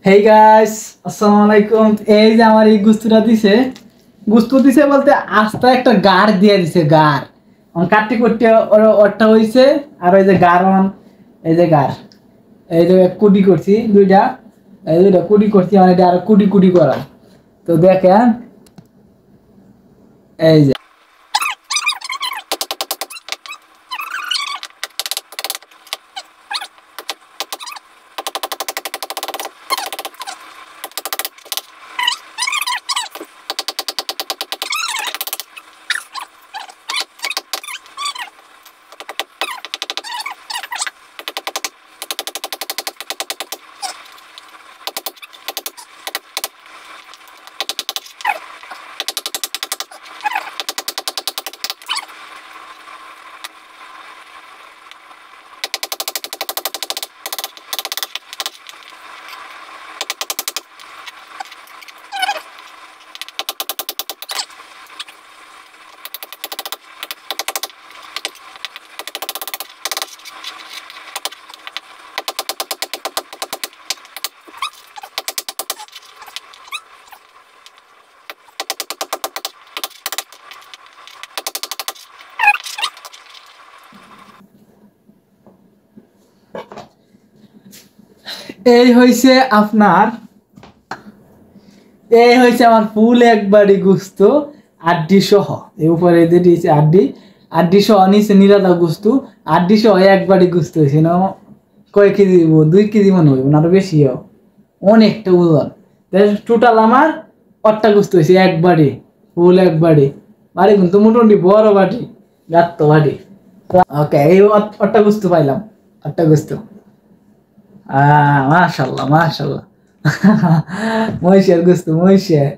Hey guys, আসসালামু আলাইকুম। এই যে আমার এই গুস্তুটা দিছে, গুস্তু দিছে বলতে আস্তে একটা গার দিয়ে দিছে। গার কাটতে করতে ওরটা হইছে। আর ওই যে গার এই যে গার, এই যে কুডি করছি দুইটা, এই দুইটা কুডি করছি, মানে এটা আর কুডি কুডি করা। তো দেখেন এই যে এই হইছে আপনার, এই হয়েছে আমার ফুল একবারই গুস্ত, আড্ডি সহ। এই উপরে দিয়েছে আড্ডি, আড্ডি সহ নিচে নিরালা গুস্তু, আড্ডি সহ একবারই গুস্ত হয়েছে না। কয় কেজি দিব? 2 কেজি মনে হইব না, আরো বেশিও, অনেকটা ওজন। টোটাল আমার 8টা গুস্ত হয়েছে একবারই, ফুল একবারই। বাড়ি কিন্তু মোটামুটি বড় বাটি, গাত্ত বাটি। ওকে, এই 8টা গুস্ত পাইলাম, 8টা গুস্ত। মাশাল্লাহ মাশাল্লাহ। মহিষের গোস্ত, মহিষের।